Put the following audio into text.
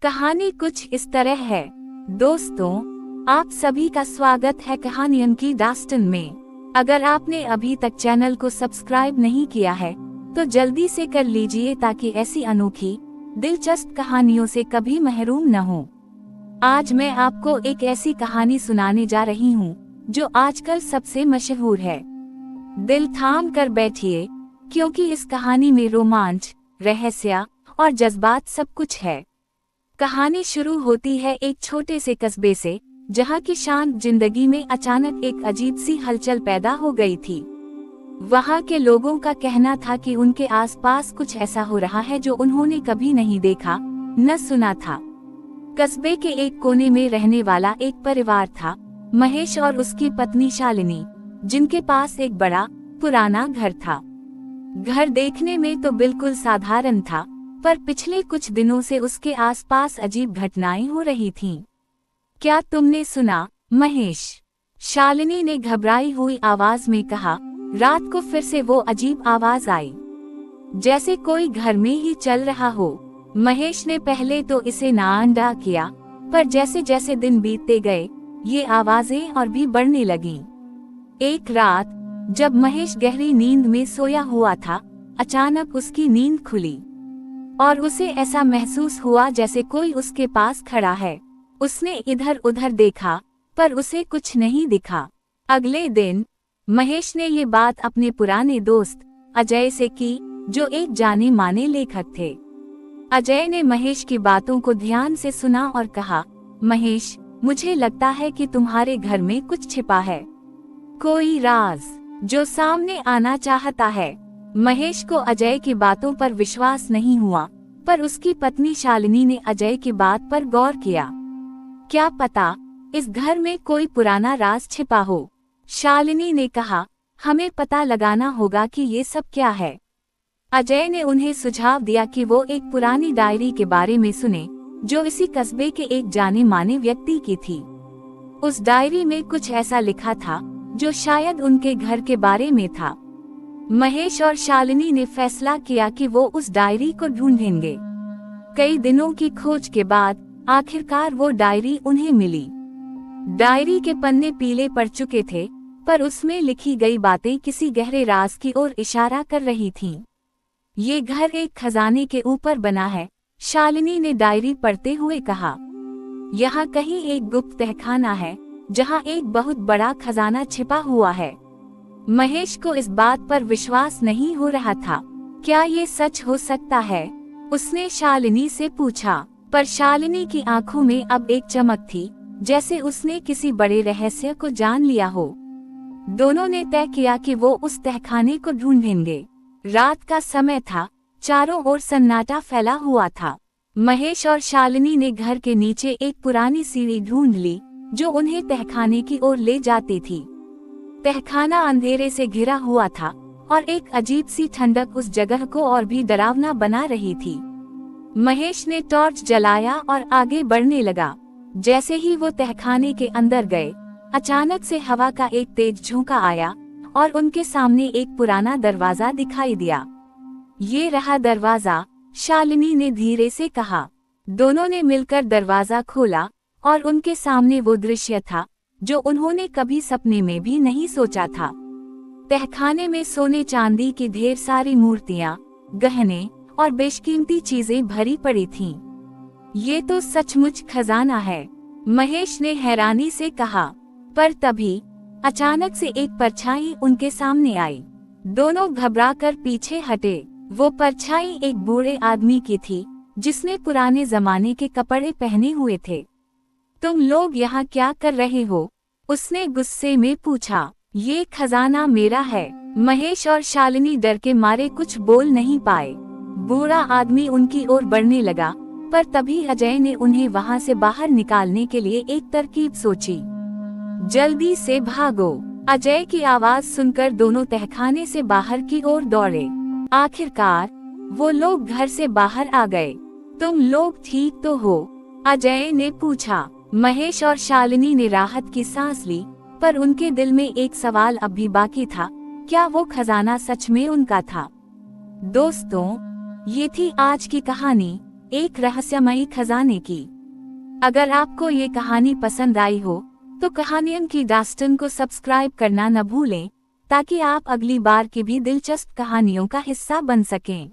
कहानी कुछ इस तरह है। दोस्तों, आप सभी का स्वागत है कहानियों की दास्तान में। अगर आपने अभी तक चैनल को सब्सक्राइब नहीं किया है तो जल्दी से कर लीजिए ताकि ऐसी अनोखी दिलचस्प कहानियों से कभी महरूम न हो। आज मैं आपको एक ऐसी कहानी सुनाने जा रही हूँ जो आजकल सबसे मशहूर है। दिल थाम कर बैठिए, क्योंकि इस कहानी में रोमांच, रहस्य और जज्बात सब कुछ है। कहानी शुरू होती है एक छोटे से कस्बे से, जहाँ की शांत जिंदगी में अचानक एक अजीब सी हलचल पैदा हो गई थी। वहाँ के लोगों का कहना था कि उनके आसपास कुछ ऐसा हो रहा है जो उन्होंने कभी नहीं देखा, न सुना था। कस्बे के एक कोने में रहने वाला एक परिवार था, महेश और उसकी पत्नी शालिनी, जिनके पास एक बड़ा पुराना घर था। घर देखने में तो बिल्कुल साधारण था, पर पिछले कुछ दिनों से उसके आसपास अजीब घटनाएं हो रही थीं। क्या तुमने सुना, महेश? शालिनी ने घबराई हुई आवाज में कहा। रात को फिर से वो अजीब आवाज आई, जैसे कोई घर में ही चल रहा हो। महेश ने पहले तो इसे नाअंडा किया, पर जैसे जैसे दिन बीतते गए, ये आवाजें और भी बढ़ने लगीं। एक रात जब महेश गहरी नींद में सोया हुआ था, अचानक उसकी नींद खुली और उसे ऐसा महसूस हुआ जैसे कोई उसके पास खड़ा है। उसने इधर उधर देखा, पर उसे कुछ नहीं दिखा। अगले दिन महेश ने ये बात अपने पुराने दोस्त अजय से की, जो एक जाने माने लेखक थे। अजय ने महेश की बातों को ध्यान से सुना और कहा, महेश, मुझे लगता है कि तुम्हारे घर में कुछ छिपा है, कोई राज जो सामने आना चाहता है। महेश को अजय की बातों पर विश्वास नहीं हुआ, पर उसकी पत्नी शालिनी ने अजय की बात पर गौर किया। क्या पता इस घर में कोई पुराना राज छिपा हो। शालिनी ने कहा, हमें पता लगाना होगा कि ये सब क्या है। अजय ने उन्हें सुझाव दिया कि वो एक पुरानी डायरी के बारे में सुने, जो इसी कस्बे के एक जाने माने व्यक्ति की थी। उस डायरी में कुछ ऐसा लिखा था जो शायद उनके घर के बारे में था। महेश और शालिनी ने फैसला किया कि वो उस डायरी को ढूंढेंगे। कई दिनों की खोज के बाद आखिरकार वो डायरी उन्हें मिली। डायरी के पन्ने पीले पड़ चुके थे, पर उसमें लिखी गई बातें किसी गहरे राज की ओर इशारा कर रही थीं। ये घर एक खजाने के ऊपर बना है, शालिनी ने डायरी पढ़ते हुए कहा। यहाँ कहीं एक गुप्त तहखाना है, जहाँ एक बहुत बड़ा खजाना छिपा हुआ है। महेश को इस बात पर विश्वास नहीं हो रहा था। क्या ये सच हो सकता है? उसने शालिनी से पूछा, पर शालिनी की आंखों में अब एक चमक थी, जैसे उसने किसी बड़े रहस्य को जान लिया हो। दोनों ने तय किया कि वो उस तहखाने को ढूंढेंगे। रात का समय था, चारों ओर सन्नाटा फैला हुआ था। महेश और शालिनी ने घर के नीचे एक पुरानी सीढ़ी ढूंढ ली, जो उन्हें तहखाने की ओर ले जाती थी। तहखाना अंधेरे से घिरा हुआ था और एक अजीब सी ठंडक उस जगह को और भी डरावना बना रही थी। महेश ने टॉर्च जलाया और आगे बढ़ने लगा। जैसे ही वो तहखाने के अंदर गए, अचानक से हवा का एक तेज झोंका आया और उनके सामने एक पुराना दरवाजा दिखाई दिया। ये रहा दरवाजा, शालिनी ने धीरे से कहा। दोनों ने मिलकर दरवाजा खोला और उनके सामने वो दृश्य था जो उन्होंने कभी सपने में भी नहीं सोचा था। तहखाने में सोने चांदी की ढेर सारी मूर्तियां, गहने और बेशकीमती चीजें भरी पड़ी थीं। ये तो सचमुच खजाना है, महेश ने हैरानी से कहा। पर तभी अचानक से एक परछाई उनके सामने आई। दोनों घबराकर पीछे हटे। वो परछाई एक बूढ़े आदमी की थी, जिसने पुराने जमाने के कपड़े पहने हुए थे। तुम लोग यहाँ क्या कर रहे हो? उसने गुस्से में पूछा। ये खजाना मेरा है। महेश और शालिनी डर के मारे कुछ बोल नहीं पाए। बूढ़ा आदमी उनकी ओर बढ़ने लगा, पर तभी अजय ने उन्हें वहाँ से बाहर निकालने के लिए एक तरकीब सोची। जल्दी से भागो! अजय की आवाज सुनकर दोनों तहखाने से बाहर की ओर दौड़े। आखिरकार वो लोग घर से बाहर आ गए। तुम लोग ठीक तो हो? अजय ने पूछा। महेश और शालिनी ने राहत की सांस ली, पर उनके दिल में एक सवाल अब भी बाकी था, क्या वो खजाना सच में उनका था? दोस्तों, ये थी आज की कहानी। एक रहस्यमयी खजाने की। अगर आपको ये कहानी पसंद आई हो तो कहानियन की दास्तान को सब्सक्राइब करना न भूलें, ताकि आप अगली बार की भी दिलचस्प कहानियों का हिस्सा बन सकें।